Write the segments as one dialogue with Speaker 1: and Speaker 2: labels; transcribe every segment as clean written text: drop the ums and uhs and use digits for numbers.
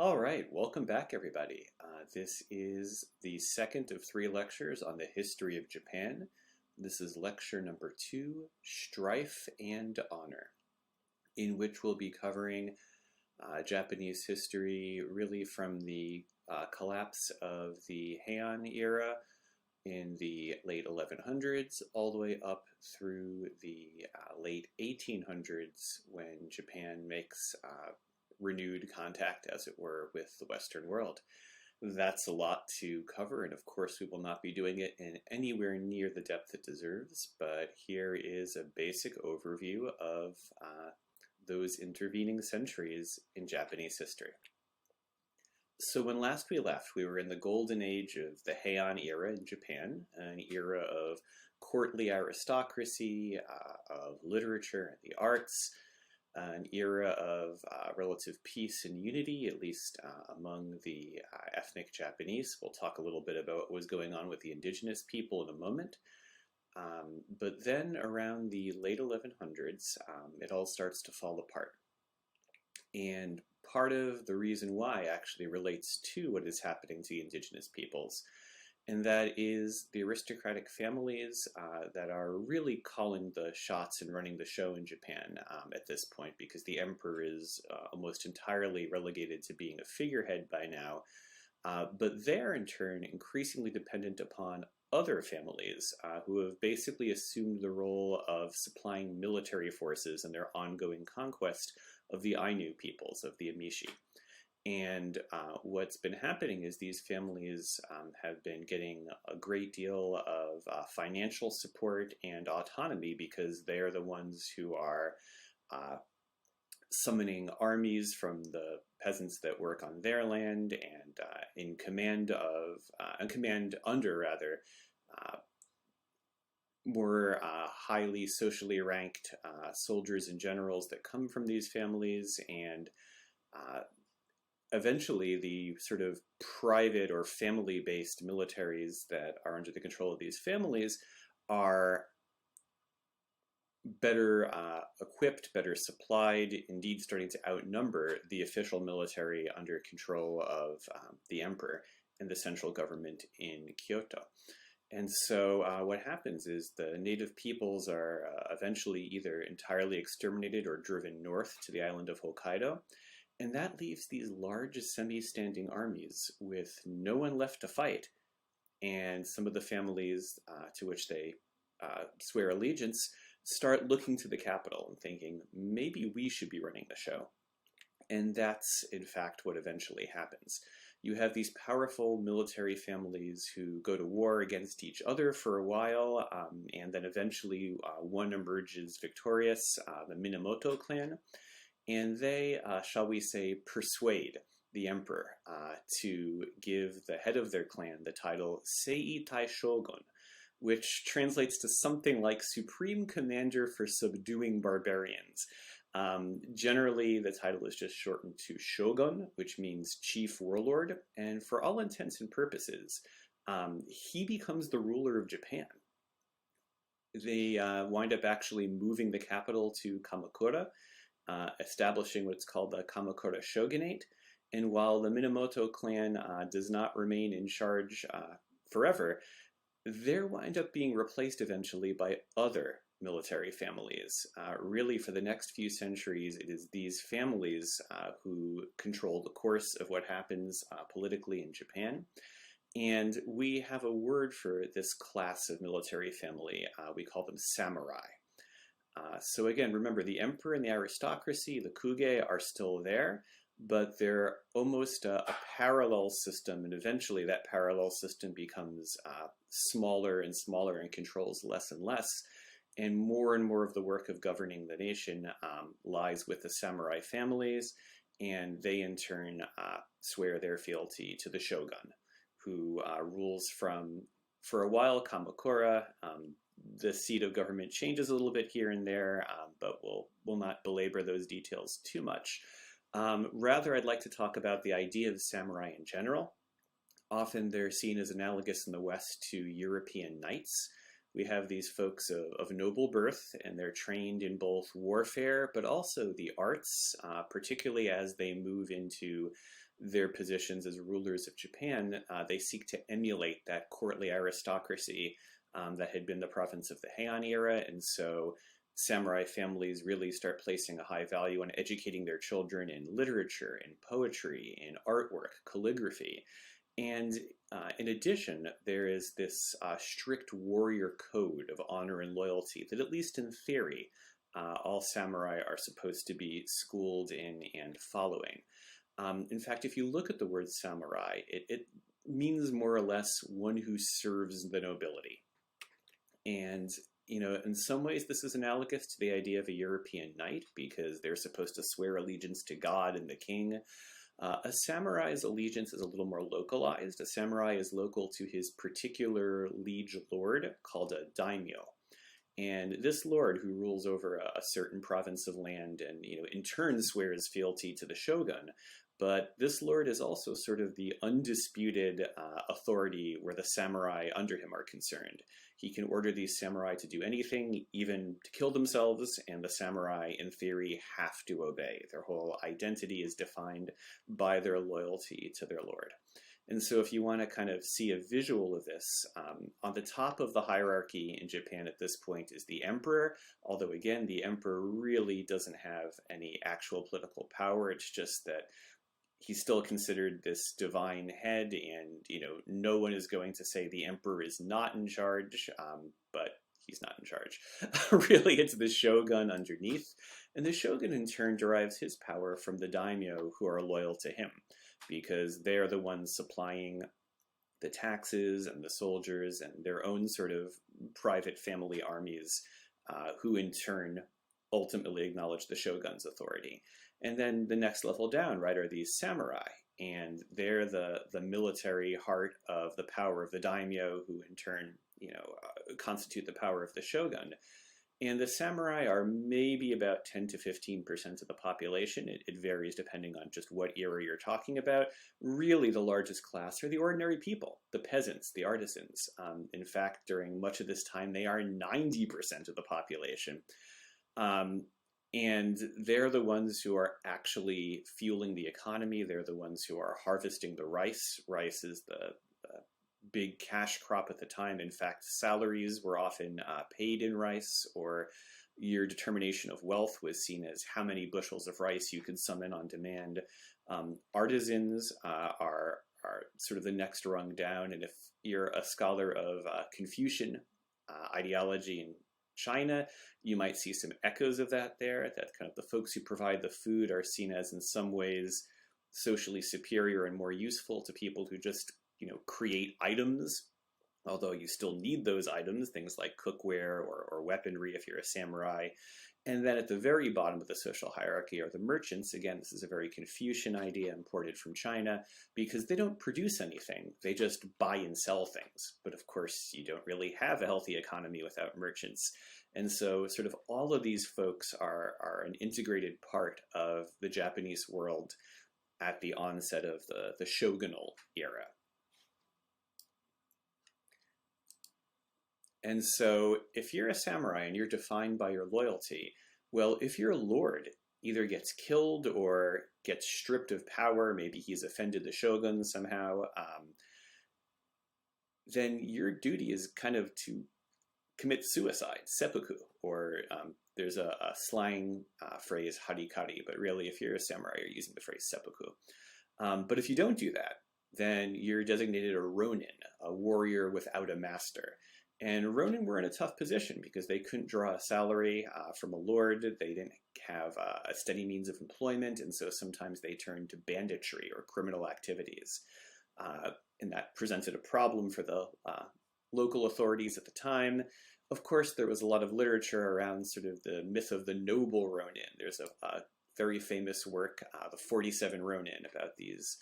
Speaker 1: All right, welcome back, everybody. This is the second of three lectures on the history of Japan. This is lecture number 2, Strife and Honor, in which we'll be covering Japanese history really from the collapse of the Heian era in the late 1100s all the way up through the late 1800s when Japan makes renewed contact, as it were, with the Western world. That's a lot to cover, and of course we will not be doing it in anywhere near the depth it deserves, but here is a basic overview of those intervening centuries in Japanese history. So when last we left, we were in the golden age of the Heian era in Japan, an era of courtly aristocracy, of literature and the arts, an era of relative peace and unity, at least among the ethnic Japanese. We'll talk a little bit about what was going on with the indigenous people in a moment. But then around the late 1100s, it all starts to fall apart. And part of the reason why actually relates to what is happening to the indigenous peoples, and that is the aristocratic families that are really calling the shots and running the show in Japan at this point, because the emperor is almost entirely relegated to being a figurehead by now. But they're in turn increasingly dependent upon other families who have basically assumed the role of supplying military forces in their ongoing conquest of the Ainu peoples, of the Emishi. And what's been happening is these families have been getting a great deal of financial support and autonomy because they're the ones who are summoning armies from the peasants that work on their land and in command under more highly socially ranked soldiers and generals that come from these families, and eventually the sort of private or family-based militaries that are under the control of these families are better equipped, better supplied, indeed starting to outnumber the official military under control of the emperor and the central government in Kyoto. And so what happens is the native peoples are eventually either entirely exterminated or driven north to the island of Hokkaido. And that leaves these large semi-standing armies with no one left to fight. And some of the families to which they swear allegiance start looking to the capital and thinking, maybe we should be running the show. And that's, in fact, what eventually happens. You have these powerful military families who go to war against each other for a while, and then eventually one emerges victorious, the Minamoto clan, and they, shall we say, persuade the emperor to give the head of their clan the title Seitai Shogun, which translates to something like Supreme Commander for Subduing Barbarians. Generally, the title is just shortened to Shogun, which means Chief Warlord, and for all intents and purposes, he becomes the ruler of Japan. They wind up actually moving the capital to Kamakura, establishing what's called the Kamakura Shogunate, and while the Minamoto clan does not remain in charge forever, they wind up being replaced eventually by other military families. Really, for the next few centuries, it is these families who control the course of what happens politically in Japan. And we have a word for this class of military family. We call them samurai. So again, remember, the emperor and the aristocracy, the kuge, are still there, but they're almost a parallel system, and eventually that parallel system becomes smaller and smaller and controls less and less, and more of the work of governing the nation lies with the samurai families, and they in turn swear their fealty to the shogun, who rules from, for a while, Kamakura. The seat of government changes a little bit here and there, but we'll not belabor those details too much. Rather, I'd like to talk about the idea of samurai in general. Often they're seen as analogous in the West to European knights. We have these folks of noble birth, and they're trained in both warfare, but also the arts, particularly as they move into their positions as rulers of Japan, they seek to emulate that courtly aristocracy that had been the province of the Heian era. And so samurai families really start placing a high value on educating their children in literature, in poetry, in artwork, calligraphy. And in addition, there is this strict warrior code of honor and loyalty that, at least in theory, all samurai are supposed to be schooled in and following. In fact, if you look at the word samurai, it means more or less one who serves the nobility. And, you know, in some ways, this is analogous to the idea of a European knight because they're supposed to swear allegiance to God and the king. A samurai's allegiance is a little more localized. A samurai is local to his particular liege lord called a daimyo. And this lord, who rules over a certain province of land and, you know, in turn swears fealty to the shogun, but this lord is also sort of the undisputed authority where the samurai under him are concerned. He can order these samurai to do anything, even to kill themselves, and the samurai, in theory, have to obey. Their whole identity is defined by their loyalty to their lord. And so if you want to kind of see a visual of this, on the top of the hierarchy in Japan at this point is the emperor, although again, the emperor really doesn't have any actual political power. It's just that he's still considered this divine head, and, you know, no one is going to say the emperor is not in charge, but he's not in charge. Really, it's the shogun underneath, and the shogun in turn derives his power from the daimyo who are loyal to him, because they are the ones supplying the taxes and the soldiers and their own sort of private family armies, who in turn ultimately acknowledge the shogun's authority. And then the next level down, right, are these samurai, and they're the military heart of the power of the daimyo, who in turn, you know, constitute the power of the shogun. And the samurai are maybe about 10 to 15% of the population. It varies depending on just what era you're talking about. Really, the largest class are the ordinary people, the peasants, the artisans. In fact, during much of this time, they are 90% of the population. And they're the ones who are actually fueling the economy. They're the ones who are harvesting the rice. Rice is the big cash crop at the time. In fact, salaries were often paid in rice, or your determination of wealth was seen as how many bushels of rice you could summon on demand. Artisans are sort of the next rung down, and if you're a scholar of Confucian ideology in China, you might see some echoes of that there, that kind of the folks who provide the food are seen as in some ways socially superior and more useful to people who just, you know, create items, although you still need those items, things like cookware or weaponry if you're a samurai. And then at the very bottom of the social hierarchy are the merchants. Again, this is a very Confucian idea imported from China, because they don't produce anything. They just buy and sell things. But of course, you don't really have a healthy economy without merchants. And so sort of all of these folks are an integrated part of the Japanese world at the onset of the shogunal era. And so if you're a samurai and you're defined by your loyalty, well, if your lord either gets killed or gets stripped of power, maybe he's offended the shogun somehow, then your duty is kind of to commit suicide, seppuku, or there's a slang phrase, harikari, but really if you're a samurai, you're using the phrase seppuku. But if you don't do that, then you're designated a ronin, a warrior without a master. And ronin were in a tough position because they couldn't draw a salary from a lord. They didn't have a steady means of employment, and so sometimes they turned to banditry or criminal activities. And that presented a problem for the local authorities at the time. Of course, there was a lot of literature around sort of the myth of the noble ronin. There's a very famous work, the 47 Ronin, about these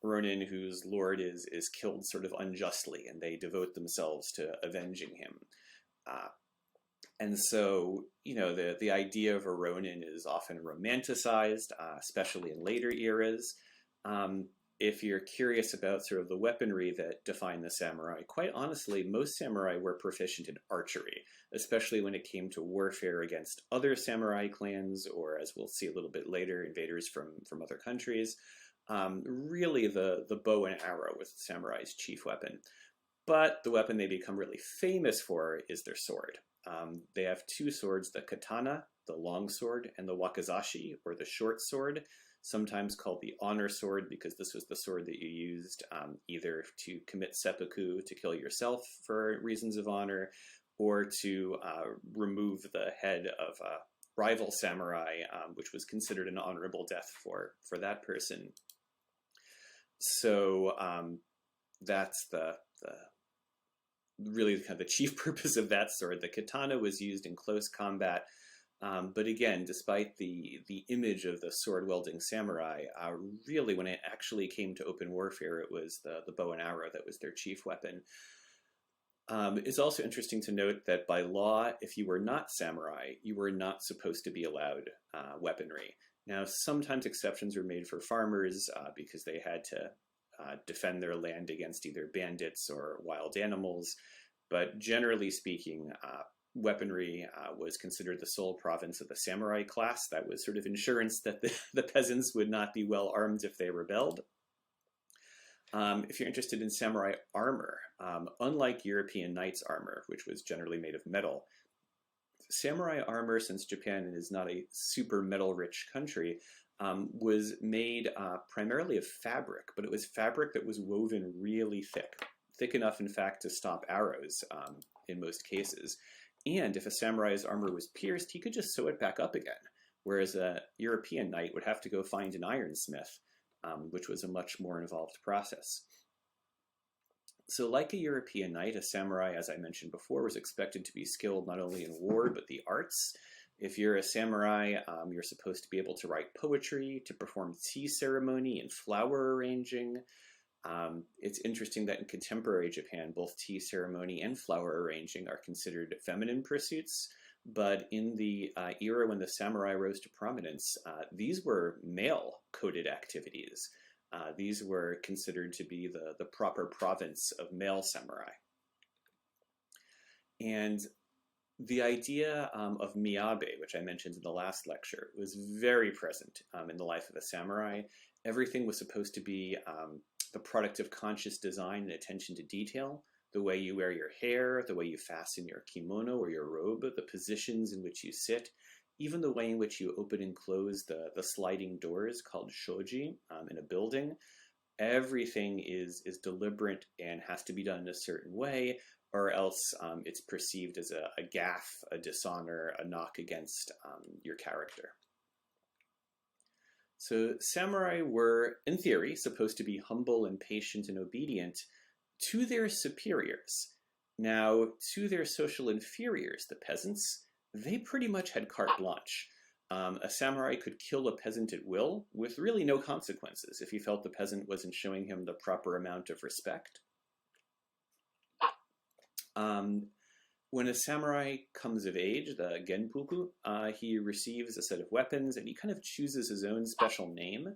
Speaker 1: ronin whose lord is killed sort of unjustly, and they devote themselves to avenging him. And so, you know, the idea of a ronin is often romanticized, especially in later eras. If you're curious about sort of the weaponry that defined the samurai, quite honestly, most samurai were proficient in archery, especially when it came to warfare against other samurai clans, or as we'll see a little bit later, invaders from other countries. Really, the bow and arrow was the samurai's chief weapon. But the weapon they become really famous for is their sword. They have two swords, the katana, the long sword, and the wakizashi, or the short sword, sometimes called the honor sword because this was the sword that you used either to commit seppuku, to kill yourself for reasons of honor, or to remove the head of a rival samurai, which was considered an honorable death for that person. So that's the really kind of the chief purpose of that sword. The katana was used in close combat, but again, despite the image of the sword-wielding samurai, really when it actually came to open warfare, it was the bow and arrow that was their chief weapon. It's also interesting to note that by law, if you were not samurai, you were not supposed to be allowed weaponry. Now, sometimes exceptions were made for farmers because they had to defend their land against either bandits or wild animals, but generally speaking, weaponry was considered the sole province of the samurai class. That was sort of insurance that the peasants would not be well armed if they rebelled. If you're interested in samurai armor, unlike European knights' armor, which was generally made of metal, samurai armor, since Japan is not a super metal-rich country, was made primarily of fabric, but it was fabric that was woven really thick enough, in fact, to stop arrows in most cases. And if a samurai's armor was pierced, he could just sew it back up again, whereas a European knight would have to go find an ironsmith, which was a much more involved process. So like a European knight, a samurai, as I mentioned before, was expected to be skilled not only in war, but the arts. If you're a samurai, you're supposed to be able to write poetry, to perform tea ceremony and flower arranging. It's interesting that in contemporary Japan, both tea ceremony and flower arranging are considered feminine pursuits. But in the era when the samurai rose to prominence, these were male-coded activities. These were considered to be the proper province of male samurai. And the idea of miyabe, which I mentioned in the last lecture, was very present in the life of a samurai. Everything was supposed to be the product of conscious design and attention to detail. The way you wear your hair, the way you fasten your kimono or your robe, the positions in which you sit, even the way in which you open and close the sliding doors called shoji in a building. Everything is deliberate and has to be done in a certain way, or else it's perceived as a gaffe, a dishonor, a knock against your character. So samurai were, in theory, supposed to be humble and patient and obedient to their superiors. Now, to their social inferiors, the peasants, they pretty much had carte blanche. A samurai could kill a peasant at will with really no consequences if he felt the peasant wasn't showing him the proper amount of respect. When a samurai comes of age, the genpuku, he receives a set of weapons and he kind of chooses his own special name.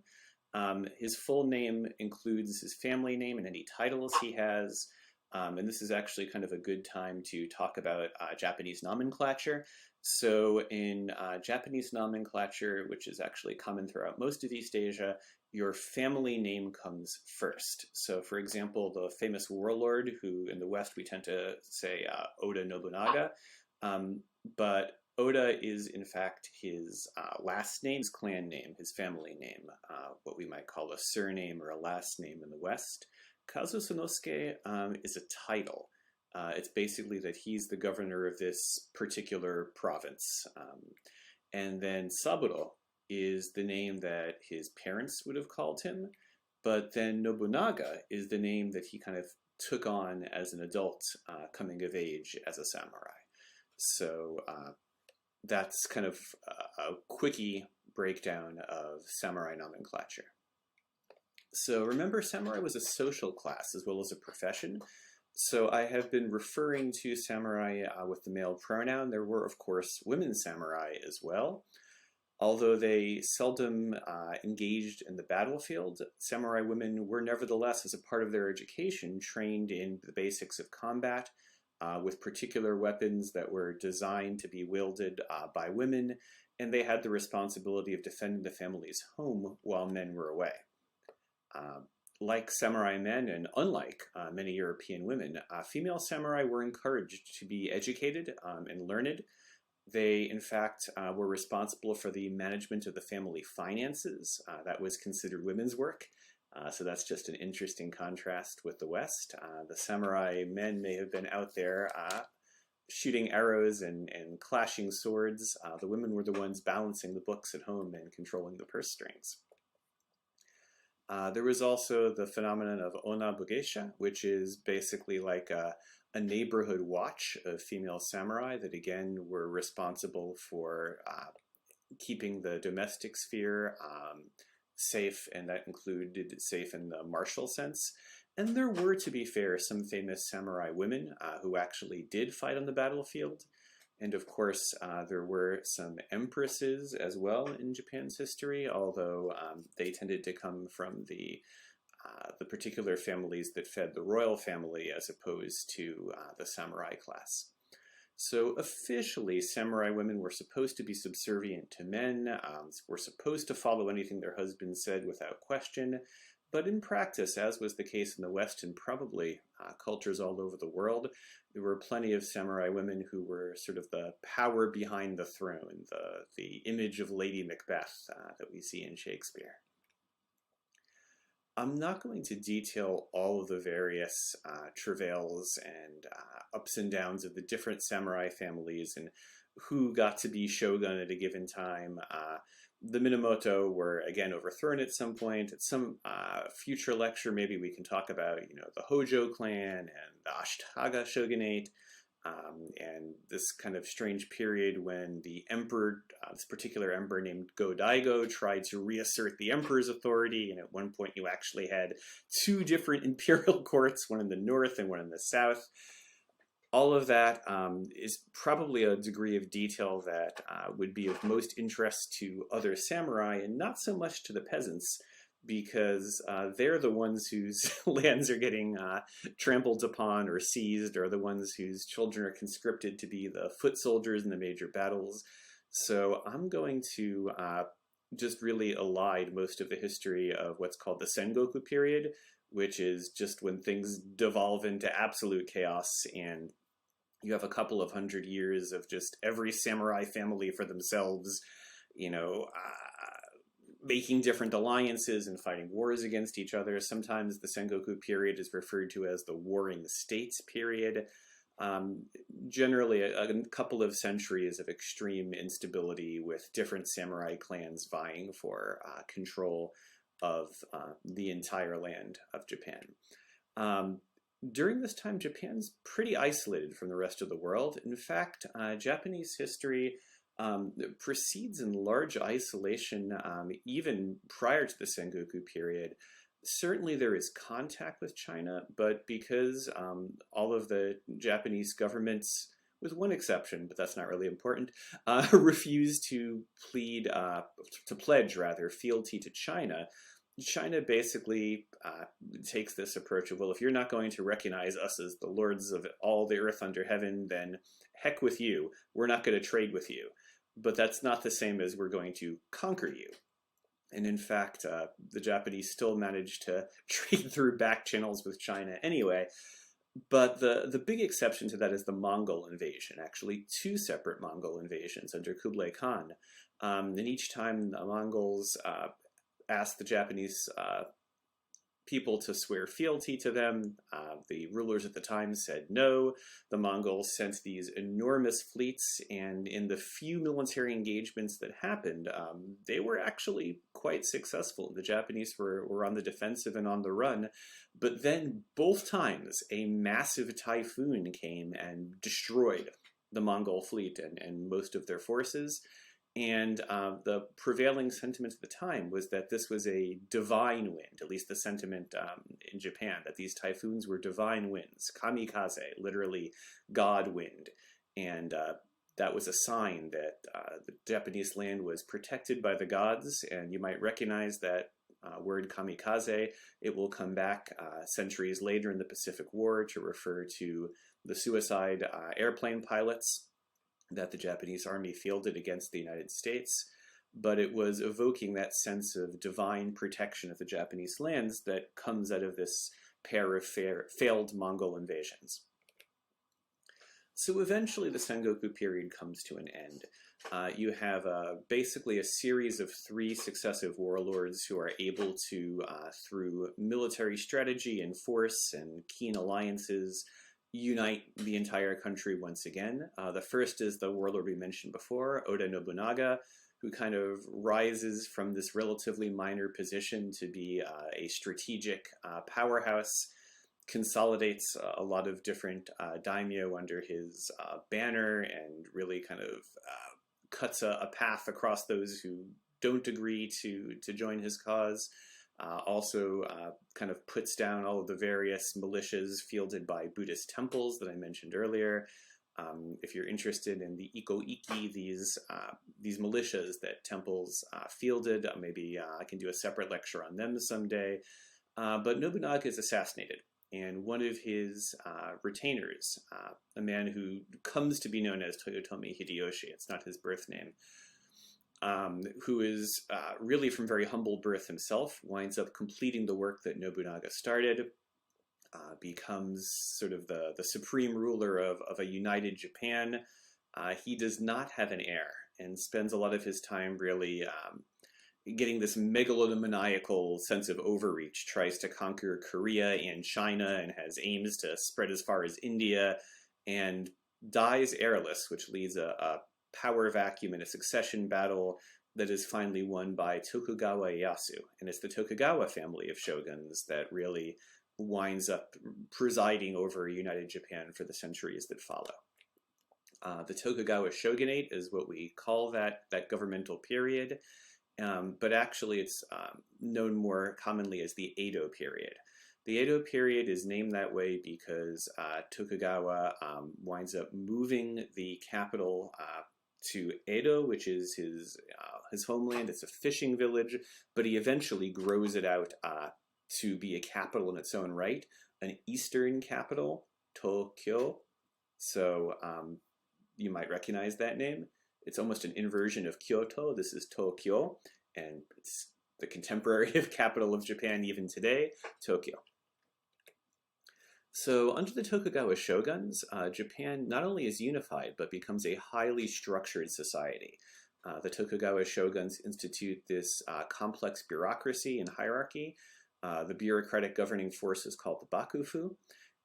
Speaker 1: His full name includes his family name and any titles he has. And this is actually kind of a good time to talk about Japanese nomenclature. So in Japanese nomenclature, which is actually common throughout most of East Asia, your family name comes first. So for example, the famous warlord, who in the West we tend to say Oda Nobunaga, but Oda is in fact his last name, his clan name, his family name, what we might call a surname or a last name in the West. Kazu Sonosuke is a title. It's basically that he's the governor of this particular province. And then Saburo is the name that his parents would have called him, but then Nobunaga is the name that he kind of took on as an adult coming of age as a samurai. So that's kind of a quickie breakdown of samurai nomenclature. So remember, samurai was a social class as well as a profession. So I have been referring to samurai with the male pronoun. There were, of course, women samurai as well. Although they seldom engaged in the battlefield, samurai women were nevertheless, as a part of their education, trained in the basics of combat with particular weapons that were designed to be wielded by women, and they had the responsibility of defending the family's home while men were away. like samurai men and unlike many European women, female samurai were encouraged to be educated and learned. They, in fact, were responsible for the management of the family finances. That was considered women's work. So that's just an interesting contrast with the West. The samurai men may have been out there shooting arrows and clashing swords. The women were the ones balancing the books at home and controlling the purse strings. There was also the phenomenon of Onna Bugeisha, which is basically like a neighborhood watch of female samurai that again were responsible for keeping the domestic sphere safe, and that included safe in the martial sense. And there were, to be fair, some famous samurai women who actually did fight on the battlefield. And of course, there were some empresses as well in Japan's history, although they tended to come from the particular families that fed the royal family as opposed to the samurai class. So officially, samurai women were supposed to be subservient to men, were supposed to follow anything their husbands said without question. But in practice, as was the case in the West and probably cultures all over the world, there were plenty of samurai women who were sort of the power behind the throne, the image of Lady Macbeth that we see in Shakespeare. I'm not going to detail all of the various travails and ups and downs of the different samurai families and who got to be shogun at a given time. The Minamoto were again overthrown at some point. At some future lecture, maybe we can talk about the Hojo clan and the Ashikaga shogunate, and this kind of strange period when the emperor, this particular emperor named Go-Daigo, tried to reassert the emperor's authority. And at one point, you actually had two different imperial courts, one in the north and one in the south. All of that is probably a degree of detail that would be of most interest to other samurai and not so much to the peasants, because they're the ones whose lands are getting trampled upon or seized, or the ones whose children are conscripted to be the foot soldiers in the major battles. So I'm going to just really elide most of the history of what's called the Sengoku period, which is just when things devolve into absolute chaos and you have a couple of 100 years of just every samurai family for themselves, making different alliances and fighting wars against each other. Sometimes the Sengoku period is referred to as the Warring States period. Generally, a couple of centuries of extreme instability with different samurai clans vying for control of the entire land of Japan. During this time, Japan's pretty isolated from the rest of the world. In fact, Japanese history proceeds in large isolation even prior to the Sengoku period. Certainly there is contact with China, but because all of the Japanese governments, with one exception, but that's not really important, refused to pledge fealty to China, China basically takes this approach of, well, if you're not going to recognize us as the lords of all the earth under heaven, then heck with you. We're not going to trade with you. But that's not the same as we're going to conquer you. And in fact, the Japanese still managed to trade through back channels with China anyway. But the big exception to that is the Mongol invasion, actually two separate Mongol invasions under Kublai Khan. And each time the Mongols asked the Japanese people to swear fealty to them. The rulers at the time said no. The Mongols sent these enormous fleets, and in the few military engagements that happened, they were actually quite successful. The Japanese were on the defensive and on the run, but then both times a massive typhoon came and destroyed the Mongol fleet and most of their forces. And the prevailing sentiment at the time was that this was a divine wind, at least the sentiment in Japan, that these typhoons were divine winds, kamikaze, literally God wind. And that was a sign that the Japanese land was protected by the gods, and you might recognize that word kamikaze. It will come back centuries later in the Pacific War to refer to the suicide airplane pilots that the Japanese army fielded against the United States. but it was evoking that sense of divine protection of the Japanese lands that comes out of this pair of failed Mongol invasions. So eventually the Sengoku period comes to an end. You have basically a series of 3 successive warlords who are able to, through military strategy and force and keen alliances, unite the entire country once again. The first is the warlord we mentioned before, Oda Nobunaga, who kind of rises from this relatively minor position to be a strategic powerhouse, consolidates a lot of different daimyo under his banner, and really kind of cuts a path across those who don't agree to join his cause. Also kind of puts down all of the various militias fielded by Buddhist temples that I mentioned earlier. If you're interested in the Iko-Iki, these militias that temples fielded, maybe I can do a separate lecture on them someday. But Nobunaga is assassinated, and one of his retainers, a man who comes to be known as Toyotomi Hideyoshi, it's not his birth name, who is really from very humble birth himself, winds up completing the work that Nobunaga started, becomes sort of the supreme ruler of a united Japan. He does not have an heir and spends a lot of his time really getting this megalomaniacal sense of overreach, tries to conquer Korea and China and has aims to spread as far as India, and dies heirless, which leads a power vacuum in a succession battle that is finally won by Tokugawa Ieyasu. And it's the Tokugawa family of shoguns that really winds up presiding over united Japan for the centuries that follow. The Tokugawa shogunate is what we call that governmental period, but actually it's known more commonly as the Edo period. The Edo period is named that way because Tokugawa winds up moving the capital to Edo, which is his homeland. It's a fishing village, but he eventually grows it out to be a capital in its own right, an eastern capital, Tokyo. So you might recognize that name. It's almost an inversion of Kyoto. This is Tokyo, and it's the contemporary capital of Japan even today, Tokyo. So under the Tokugawa shoguns, Japan not only is unified, but becomes a highly structured society. The Tokugawa shoguns institute this complex bureaucracy and hierarchy. The bureaucratic governing force is called the Bakufu,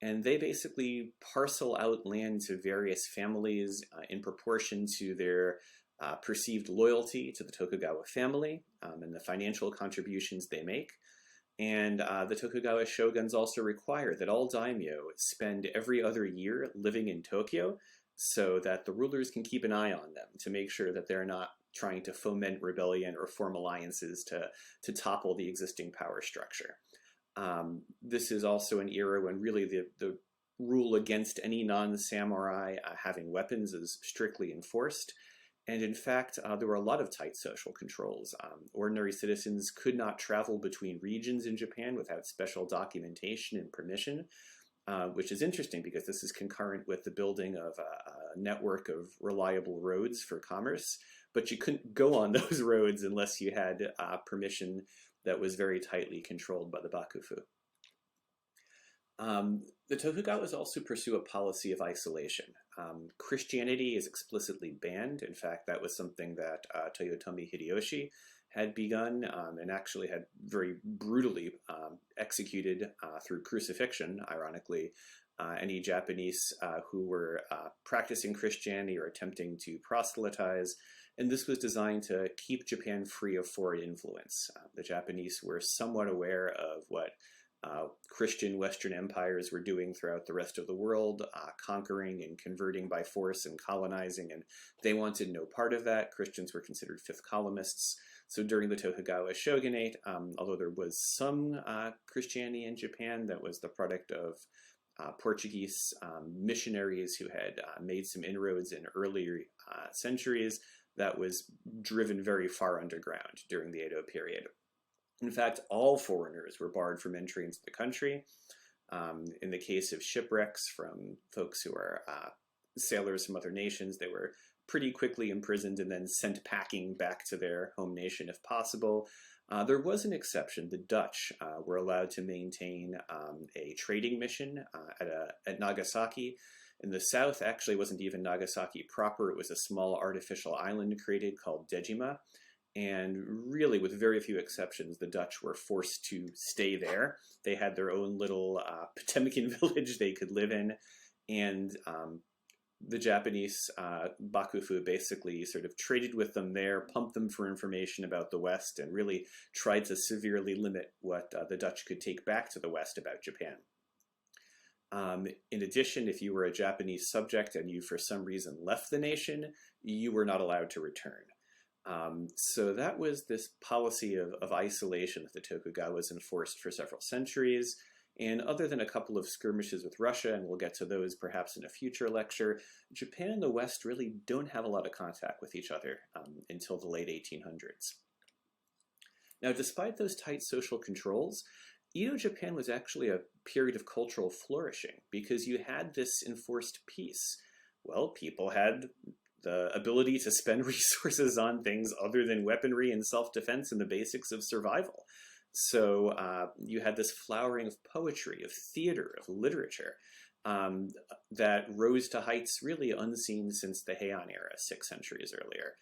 Speaker 1: and they basically parcel out land to various families in proportion to their perceived loyalty to the Tokugawa family and the financial contributions they make. And the Tokugawa shoguns also require that all daimyo spend every other year living in Tokyo so that the rulers can keep an eye on them to make sure that they're not trying to foment rebellion or form alliances to topple the existing power structure. This is also an era when really the rule against any non-samurai having weapons is strictly enforced. And in fact, there were a lot of tight social controls. Ordinary citizens could not travel between regions in Japan without special documentation and permission, which is interesting because this is concurrent with the building of a network of reliable roads for commerce. But you couldn't go on those roads unless you had permission that was very tightly controlled by the Bakufu. The Tokugawas also pursue a policy of isolation. Christianity is explicitly banned. In fact, that was something that Toyotomi Hideyoshi had begun and actually had very brutally executed through crucifixion, ironically, any Japanese who were practicing Christianity or attempting to proselytize. And this was designed to keep Japan free of foreign influence. The Japanese were somewhat aware of what Christian Western empires were doing throughout the rest of the world, conquering and converting by force and colonizing, and they wanted no part of that. Christians were considered fifth columnists. So during the Tokugawa shogunate, although there was some Christianity in Japan that was the product of Portuguese missionaries who had made some inroads in earlier centuries, that was driven very far underground during the Edo period. In fact, all foreigners were barred from entry into the country. In the case of shipwrecks from folks who are sailors from other nations, they were pretty quickly imprisoned and then sent packing back to their home nation if possible. There was an exception. The Dutch were allowed to maintain a trading mission at Nagasaki. In the south, actually, it wasn't even Nagasaki proper. It was a small artificial island created called Dejima. And really, with very few exceptions, the Dutch were forced to stay there. They had their own little Potemkin village they could live in. And the Japanese Bakufu basically sort of traded with them there, pumped them for information about the West, and really tried to severely limit what the Dutch could take back to the West about Japan. In addition, if you were a Japanese subject and you for some reason left the nation, you were not allowed to return. So that was this policy of isolation that the Tokugawas enforced for several centuries. And other than a couple of skirmishes with Russia, and we'll get to those perhaps in a future lecture, Japan and the West really don't have a lot of contact with each other until the late 1800s. Now, despite those tight social controls, Edo-Japan was actually a period of cultural flourishing because you had this enforced peace. Well, people had the ability to spend resources on things other than weaponry and self-defense and the basics of survival. So you had this flowering of poetry, of theater, of literature that rose to heights really unseen since the Heian era, 6 centuries earlier.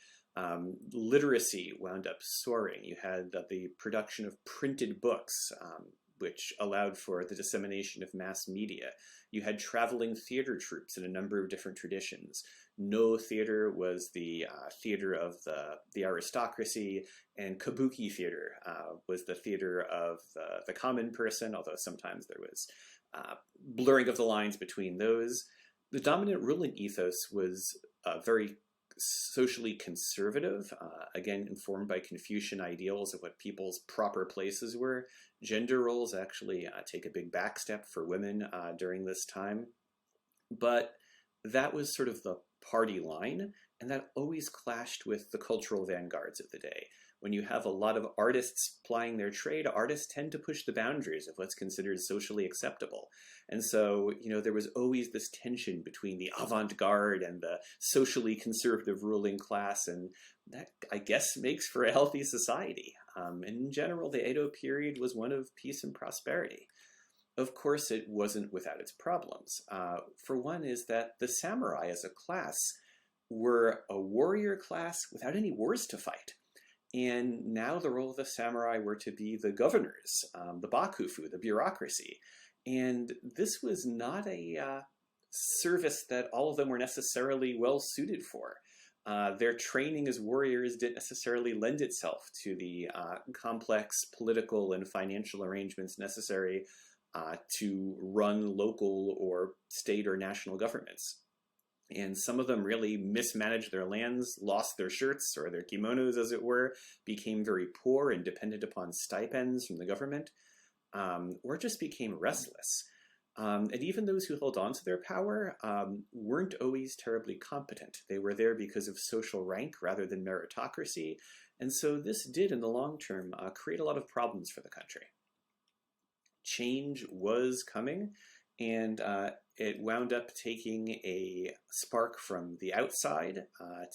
Speaker 1: Literacy wound up soaring. You had the production of printed books, which allowed for the dissemination of mass media. You had traveling theater troupes in a number of different traditions. No theater was the theater of the aristocracy, and kabuki theater was the theater of the common person, although sometimes there was blurring of the lines between those. The dominant ruling ethos was very socially conservative, again informed by Confucian ideals of what people's proper places were. Gender roles actually take a big backstep for women during this time. But that was sort of the party line, and that always clashed with the cultural vanguards of the day. When you have a lot of artists plying their trade, artists tend to push the boundaries of what's considered socially acceptable. And so, there was always this tension between the avant-garde and the socially conservative ruling class, and that, I guess, makes for a healthy society. In general, the Edo period was one of peace and prosperity. Of course, it wasn't without its problems. For one is that the samurai as a class were a warrior class without any wars to fight. And now the role of the samurai were to be the governors, the bakufu, the bureaucracy. And this was not a service that all of them were necessarily well suited for. Their training as warriors didn't necessarily lend itself to the complex political and financial arrangements necessary to run local or state or national governments. And some of them really mismanaged their lands, lost their shirts or their kimonos, as it were, became very poor and depended upon stipends from the government, or just became restless. And even those who held on to their power weren't always terribly competent. They were there because of social rank rather than meritocracy. And so this did, in the long term, create a lot of problems for the country. Change was coming, and it wound up taking a spark from the outside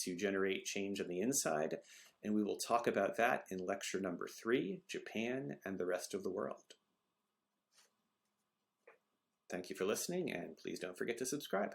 Speaker 1: to generate change on the inside. And we will talk about that in lecture number 3, Japan and the Rest of the World. Thank you for listening, and please don't forget to subscribe.